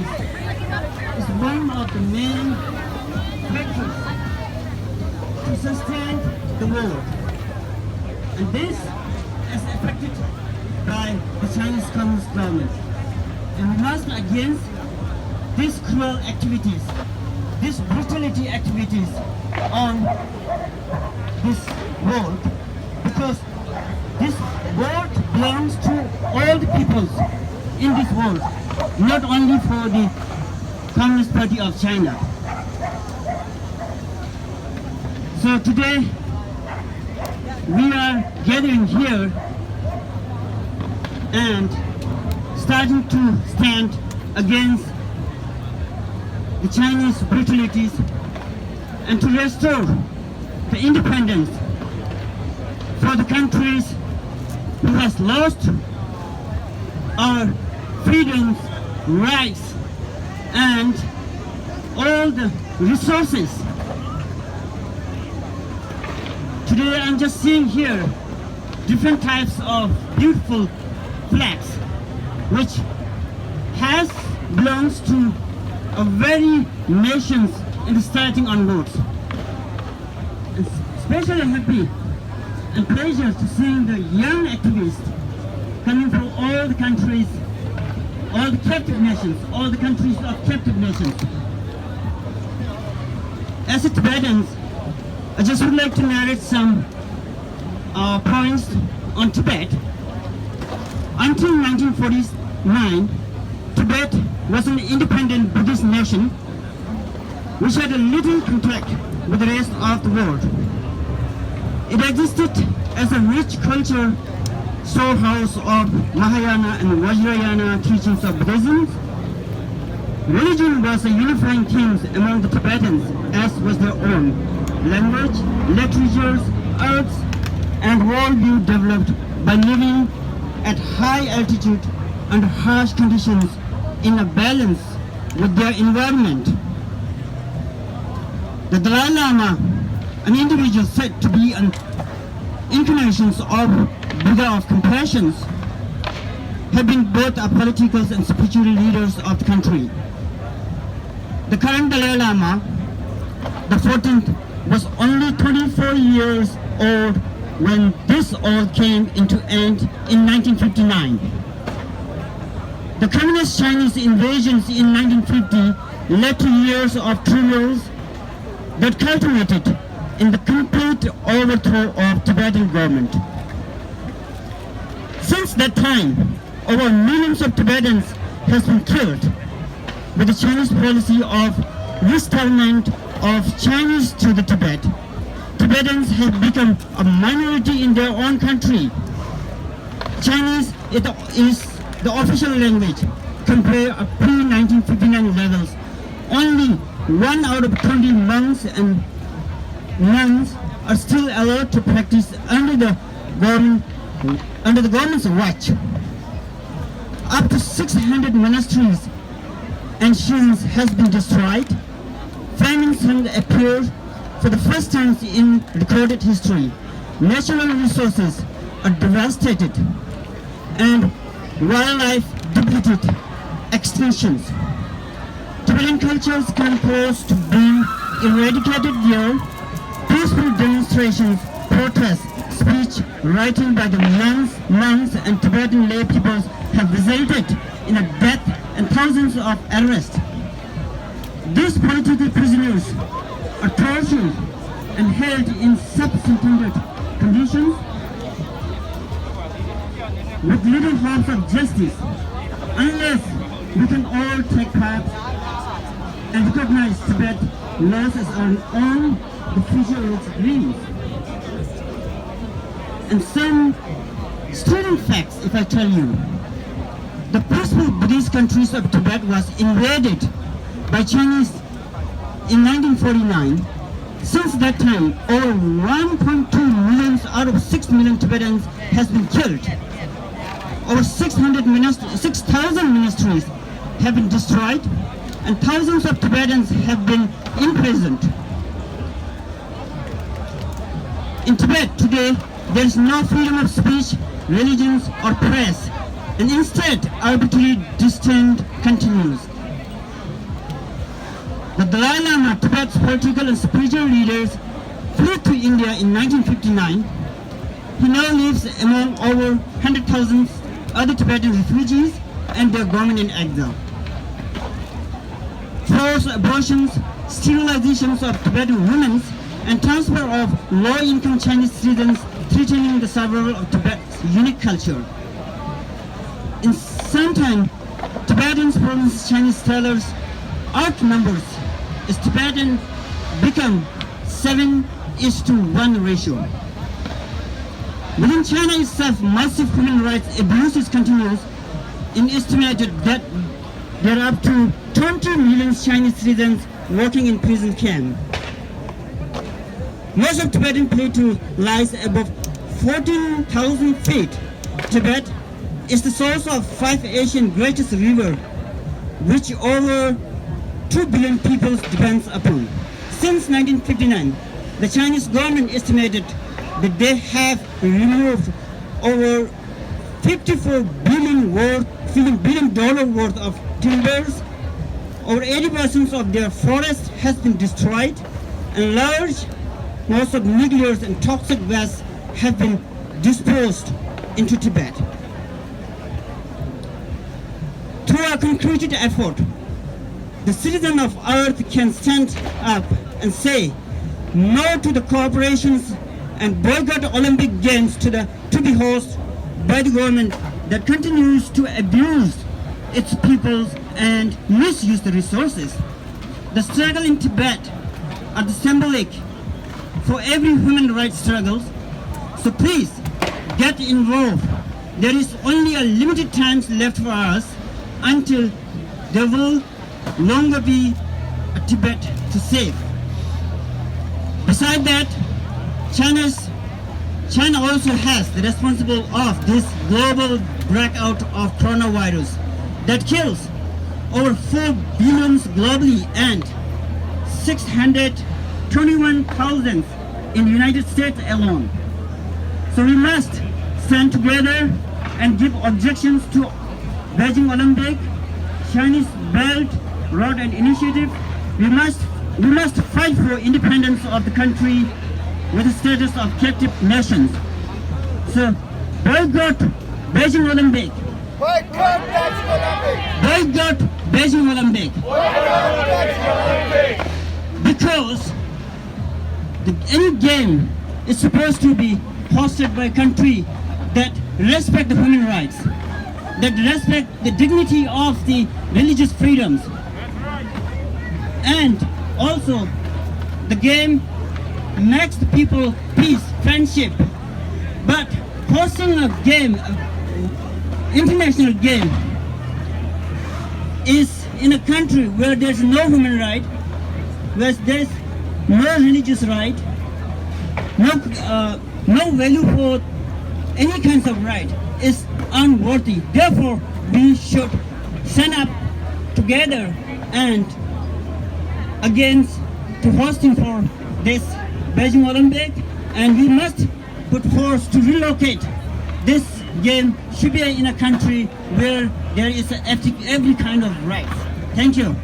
activities is one of the main factors to sustain the world. And this is affected by the Chinese Communist government. And we must against these cruel activities, these brutality activities on this world, because this world belongs to all the peoples in this world, not only for the Communist Party of China. So today we are gathering here and starting to stand against the Chinese brutalities and to restore the independence for the countries who has lost our freedoms, rights, and all the resources. Today I'm just seeing here different types of beautiful flags which belongs to a very nations in the starting onwards. And especially happy and pleasure to seeing the young activists coming from all the countries, all the captive nations, all the countries of captive nations. As Tibetans, I just would like to narrate some points on Tibet. Until 1949, Tibet was an independent Buddhist nation which had a little contact with the rest of the world. It existed as a rich culture storehouse of Mahayana and Vajrayana teachings of Buddhism. Religion was a unifying theme among the Tibetans, as was their own language, literatures, arts, and worldview developed by living at high altitude under harsh conditions in a balance with their environment. The Dalai Lama, an individual said to be an incarnation of Buddha of compassion, have been both a political and spiritual leaders of the country. The current Dalai Lama, the 14th, was only 24 years old when this all came into end in 1959. The Communist Chinese invasions in 1950 led to years of troubles that culminated in the complete overthrow of Tibetan government. Since that time, over millions of Tibetans has been killed with the Chinese policy of resettlement of Chinese to the Tibet. Tibetans have become a minority in their own country. Chinese is the official language compared to pre-1959 levels. Only 1 out of 20 monks and nuns are still allowed to practice under the government's watch. Up to 600 monasteries and shrines has been destroyed. Famine appeared for the first time in recorded history. Natural resources are devastated and wildlife depleted, extinctions. Tibetan cultures come close to being eradicated here. Peaceful demonstrations, protests, speech, writing by the monks and Tibetan lay peoples have resulted in a death and thousands of arrests. These political prisoners are tortured and held in substandard conditions with little hope of justice, unless we can all take part and recognize Tibet laws as our own, the future of its dreams. And some striking facts, if I tell you. The peaceful Buddhist countries of Tibet was invaded by Chinese in 1949. Since that time, over 1.2 million out of 6 million Tibetans has been killed. Over 6,000 monasteries have been destroyed, and thousands of Tibetans have been imprisoned. In Tibet today, there is no freedom of speech, religions, or press, and instead arbitrary dissent continues. The Dalai Lama, Tibet's political and spiritual leaders, flew to India in 1959. He now lives among over 100,000 other Tibetan refugees and their government in exile. Forced abortions, sterilizations of Tibetan women, and transfer of low-income Chinese citizens threatening the survival of Tibet's unique culture. In some time, Tibetans promised Chinese tellers outnumbers as Tibetan become 7:1 ratio. Within China itself, massive human rights abuses continues. It is estimated that there are up to 20 million Chinese citizens working in prison camps. Most of Tibetan plateau lies above 14,000 feet. Tibet is the source of 5 Asian greatest rivers, which over 2 billion people depends upon. Since 1959, the Chinese government estimated that they have removed over $54 billion worth of timbers. Over 80% of their forest has been destroyed, and large amounts of nuclear and toxic waste have been disposed into Tibet. Through a concreted effort, the citizen of Earth can stand up and say no to the corporations and boycott Olympic Games to be hosted by the government that continues to abuse its people and misuse the resources. The struggle in Tibet are the symbolic for every human rights struggle. So please get involved. There is only a limited time left for us until there will longer be a Tibet to save. Besides that, China also has the responsible of this global breakout of coronavirus that kills over 4 billion globally and 621,000 in the United States alone. So we must stand together and give objections to Beijing Olympic, Chinese Belt Road and Initiative. We must fight for independence of the country with the status of captive nations. So boycott Beijing Olympic. Boycott Beijing Olympic! Boycott Beijing Olympic. Boycott Beijing Olympic! Because any game is supposed to be hosted by a country that respect the human rights, that respect the dignity of the religious freedoms. And also, the game makes the people peace, friendship. But hosting a game, international game, is in a country where there's no human right, where there's no religious right, no value for any kinds of right, is unworthy. Therefore, we should stand up together and against to hosting for this Beijing Olympic, and we must put force to relocate this game. Should be in a country where there is every kind of rights. Thank you.